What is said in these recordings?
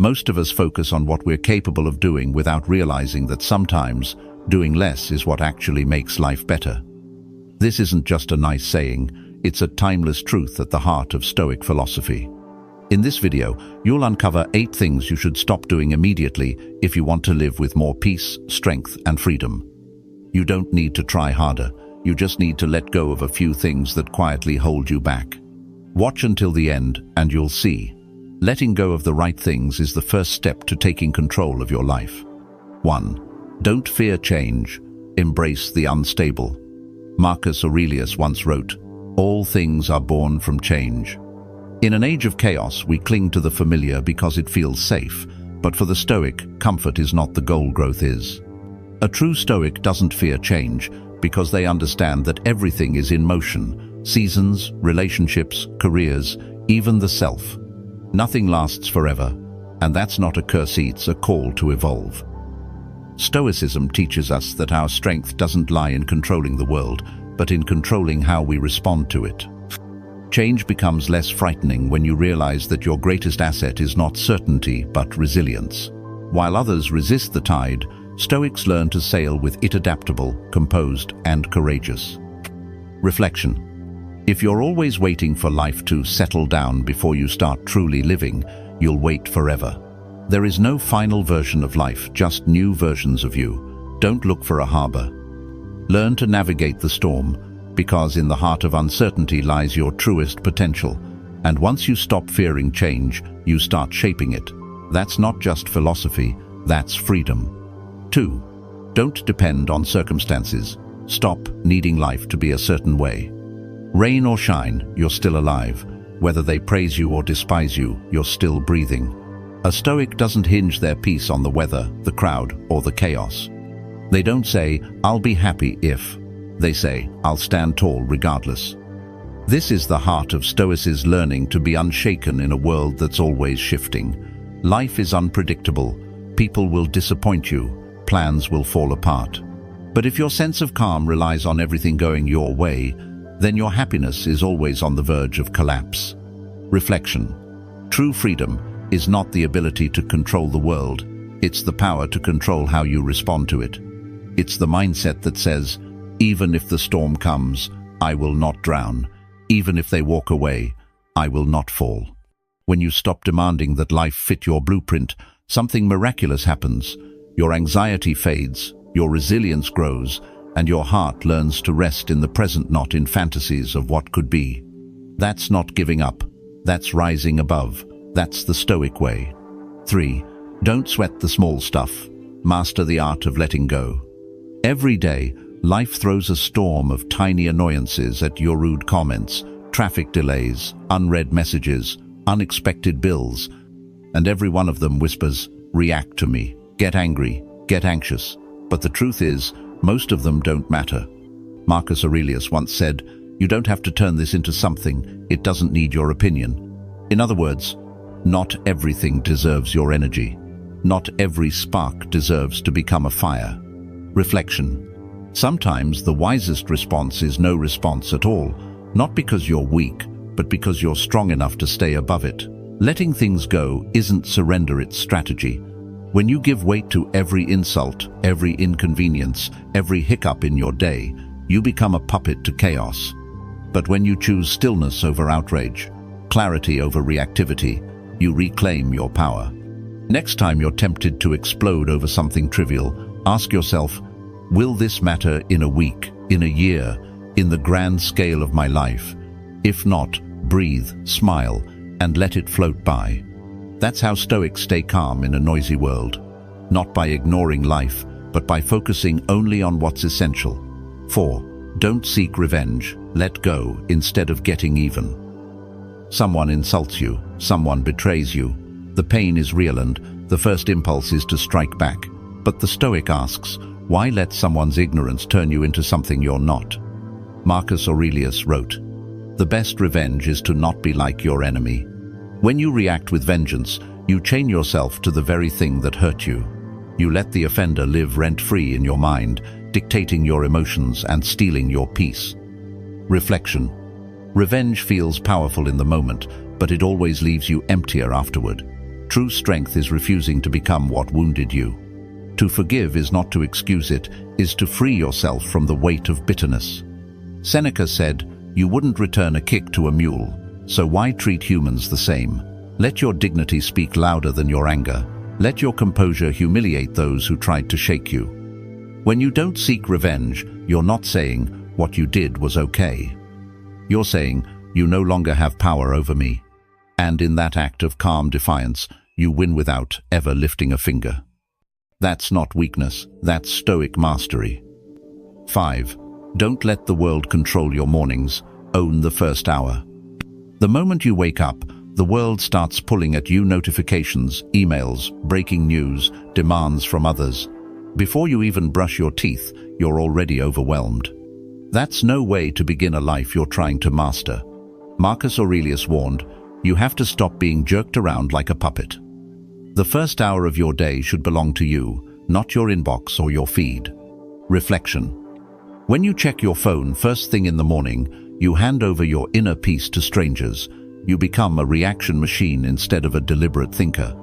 Most of us focus on what we're capable of doing without realizing that sometimes doing less is what actually makes life better. This isn't just a nice saying, it's a timeless truth at the heart of Stoic philosophy. In this video, you'll uncover 8 things you should stop doing immediately if you want to live with more peace, strength, and freedom. You don't need to try harder, you just need to let go of a few things that quietly hold you back. Watch until the end and you'll see. Letting go of the right things is the first step to taking control of your life. 1. Don't fear change. Embrace the unstable. Marcus Aurelius once wrote, "All things are born from change." In an age of chaos, we cling to the familiar because it feels safe, but for the Stoic, comfort is not the goal, growth is. A true Stoic doesn't fear change because they understand that everything is in motion: seasons, relationships, careers, even the self. Nothing lasts forever, and that's not a curse, it's a call to evolve. Stoicism teaches us that our strength doesn't lie in controlling the world, but in controlling how we respond to it. Change becomes less frightening when you realize that your greatest asset is not certainty but resilience. While others resist the tide, Stoics learn to sail with it, adaptable, composed, and courageous. Reflection. If you're always waiting for life to settle down before you start truly living, you'll wait forever. There is no final version of life, just new versions of you. Don't look for a harbor. Learn to navigate the storm, because in the heart of uncertainty lies your truest potential. And once you stop fearing change, you start shaping it. That's not just philosophy, that's freedom. 2. Don't depend on circumstances. Stop needing life to be a certain way. Rain or shine, you're still alive. Whether they praise you or despise you, you're still breathing. A Stoic doesn't hinge their peace on the weather, the crowd, or the chaos. They don't say, "I'll be happy if." They say, "I'll stand tall regardless." This is the heart of Stoicism, learning to be unshaken in a world that's always shifting. Life is unpredictable. People will disappoint you. Plans will fall apart. But if your sense of calm relies on everything going your way, then your happiness is always on the verge of collapse. Reflection. True freedom is not the ability to control the world. It's the power to control how you respond to it. It's the mindset that says, even if the storm comes, I will not drown. Even if they walk away, I will not fall. When you stop demanding that life fit your blueprint, something miraculous happens. Your anxiety fades, your resilience grows, and your heart learns to rest in the present, not in fantasies of what could be. That's not giving up. That's rising above. That's the Stoic way. 3. Don't sweat the small stuff. Master the art of letting go. Every day, life throws a storm of tiny annoyances at your: rude comments, traffic delays, unread messages, unexpected bills, and every one of them whispers, "React to me, get angry, get anxious." But the truth is, most of them don't matter. Marcus Aurelius once said, "You don't have to turn this into something, it doesn't need your opinion." In other words, not everything deserves your energy. Not every spark deserves to become a fire. Reflection. Sometimes the wisest response is no response at all, not because you're weak, but because you're strong enough to stay above it. Letting things go isn't surrender, it's strategy. When you give weight to every insult, every inconvenience, every hiccup in your day, you become a puppet to chaos. But when you choose stillness over outrage, clarity over reactivity, you reclaim your power. Next time you're tempted to explode over something trivial, ask yourself, will this matter in a week, in a year, in the grand scale of my life? If not, breathe, smile, and let it float by. That's how Stoics stay calm in a noisy world. Not by ignoring life, but by focusing only on what's essential. 4. Don't seek revenge. Let go instead of getting even. Someone insults you, someone betrays you. The pain is real and the first impulse is to strike back. But the Stoic asks, why let someone's ignorance turn you into something you're not? Marcus Aurelius wrote, "The best revenge is to not be like your enemy." When you react with vengeance, you chain yourself to the very thing that hurt you. You let the offender live rent-free in your mind, dictating your emotions and stealing your peace. Reflection. Revenge feels powerful in the moment, but it always leaves you emptier afterward. True strength is refusing to become what wounded you. To forgive is not to excuse it, is to free yourself from the weight of bitterness. Seneca said, "You wouldn't return a kick to a mule, so why treat humans the same? Let your dignity speak louder than your anger. Let your composure humiliate those who tried to shake you." When you don't seek revenge, you're not saying, "What you did was okay." You're saying, "You no longer have power over me." And in that act of calm defiance, you win without ever lifting a finger. That's not weakness, that's Stoic mastery. 5. Don't let the world control your mornings. Own the first hour. The moment you wake up, the world starts pulling at you: notifications, emails, breaking news, demands from others. Before you even brush your teeth, you're already overwhelmed. That's no way to begin a life you're trying to master. Marcus Aurelius warned, "You have to stop being jerked around like a puppet." The first hour of your day should belong to you, not your inbox or your feed. Reflection. When you check your phone first thing in the morning, you hand over your inner peace to strangers. You become a reaction machine instead of a deliberate thinker.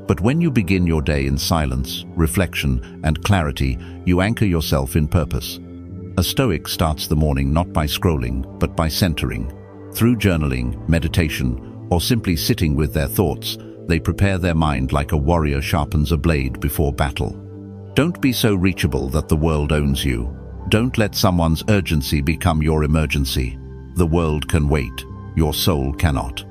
But when you begin your day in silence, reflection, and clarity, you anchor yourself in purpose. A Stoic starts the morning not by scrolling, but by centering. Through journaling, meditation, or simply sitting with their thoughts, they prepare their mind like a warrior sharpens a blade before battle. Don't be so reachable that the world owns you. Don't let someone's urgency become your emergency. The world can wait. Your soul cannot.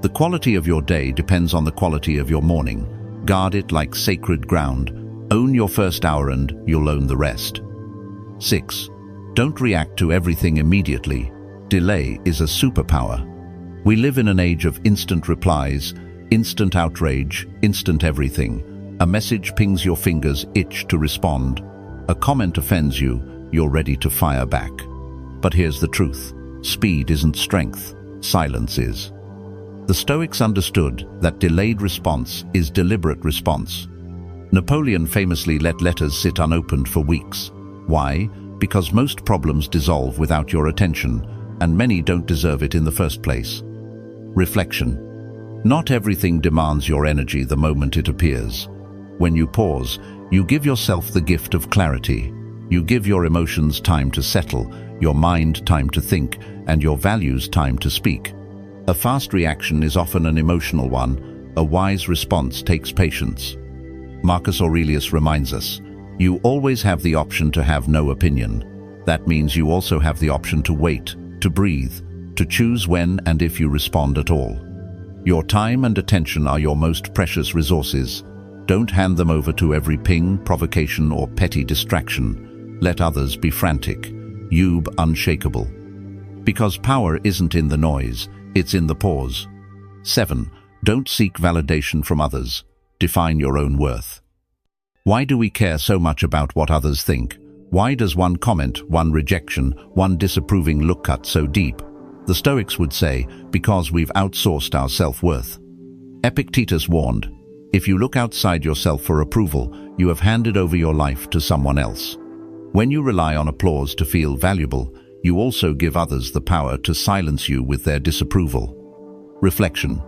The quality of your day depends on the quality of your morning. Guard it like sacred ground. Own your first hour and you'll own the rest. 6. Don't react to everything immediately. Delay is a superpower. We live in an age of instant replies, instant outrage, instant everything. A message pings your fingers itch to respond. A comment offends you, you're ready to fire back. But here's the truth. Speed isn't strength. Silence is. The Stoics understood that delayed response is deliberate response. Napoleon famously let letters sit unopened for weeks. Why? Because most problems dissolve without your attention, and many don't deserve it in the first place. Reflection. Not everything demands your energy the moment it appears. When you pause, you give yourself the gift of clarity. You give your emotions time to settle, your mind time to think, and your values time to speak. A fast reaction is often an emotional one. A wise response takes patience. Marcus Aurelius reminds us, you always have the option to have no opinion. That means you also have the option to wait, to breathe, to choose when and if you respond at all. Your time and attention are your most precious resources. Don't hand them over to every ping, provocation, or petty distraction. Let others be frantic. You be unshakable. Because power isn't in the noise, it's in the pause. 7. Don't seek validation from others. Define your own worth. Why do we care so much about what others think? Why does one comment, one rejection, one disapproving look cut so deep? The Stoics would say, because we've outsourced our self-worth. Epictetus warned, if you look outside yourself for approval, you have handed over your life to someone else. When you rely on applause to feel valuable, you also give others the power to silence you with their disapproval. Reflection.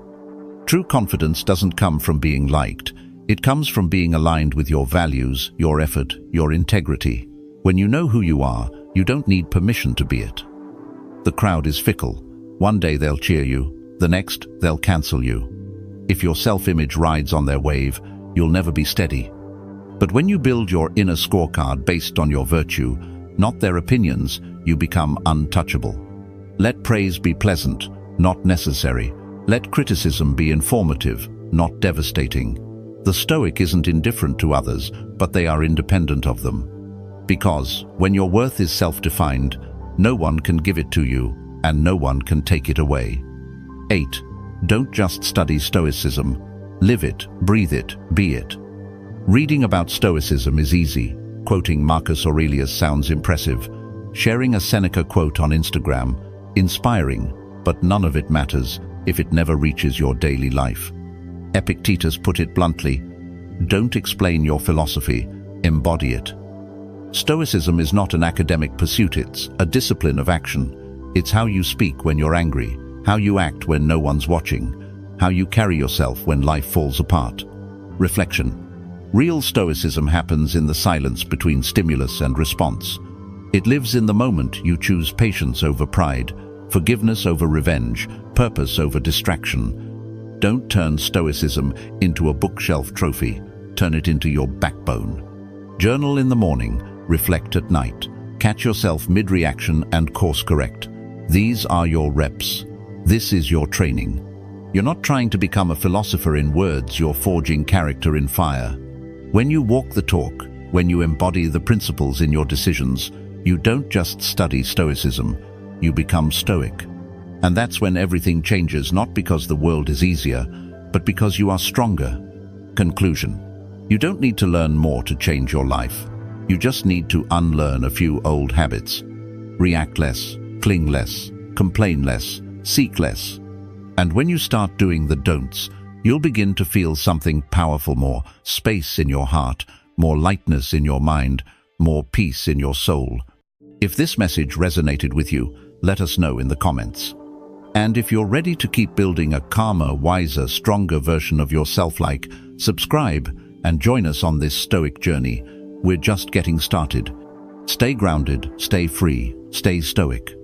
True confidence doesn't come from being liked. It comes from being aligned with your values, your effort, your integrity. When you know who you are, you don't need permission to be it. The crowd is fickle. One day they'll cheer you, the next they'll cancel you. If your self-image rides on their wave, you'll never be steady. But when you build your inner scorecard based on your virtue, not their opinions, you become untouchable. Let praise be pleasant, not necessary. Let criticism be informative, not devastating. The Stoic isn't indifferent to others, but they are independent of them. Because when your worth is self-defined, no one can give it to you, and no one can take it away. 8. Don't just study Stoicism. Live it, breathe it, be it. Reading about Stoicism is easy. Quoting Marcus Aurelius sounds impressive. Sharing a Seneca quote on Instagram, inspiring, but none of it matters if it never reaches your daily life. Epictetus put it bluntly, don't explain your philosophy, embody it. Stoicism is not an academic pursuit, it's a discipline of action. It's how you speak when you're angry, how you act when no one's watching, how you carry yourself when life falls apart. Reflection. Real stoicism happens in the silence between stimulus and response. It lives in the moment you choose patience over pride, forgiveness over revenge, purpose over distraction. Don't turn stoicism into a bookshelf trophy. Turn it into your backbone. Journal in the morning, reflect at night. Catch yourself mid-reaction and course correct. These are your reps. This is your training. You're not trying to become a philosopher in words, you're forging character in fire. When you walk the talk, when you embody the principles in your decisions, you don't just study stoicism, you become stoic. And that's when everything changes, not because the world is easier, but because you are stronger. Conclusion. You don't need to learn more to change your life. You just need to unlearn a few old habits. React less, cling less, complain less, seek less. And when you start doing the don'ts, you'll begin to feel something powerful, more space in your heart, more lightness in your mind, more peace in your soul. If this message resonated with you, let us know in the comments. And if you're ready to keep building a calmer, wiser, stronger version of yourself, subscribe and join us on this stoic journey. We're just getting started. Stay grounded, stay free, stay stoic.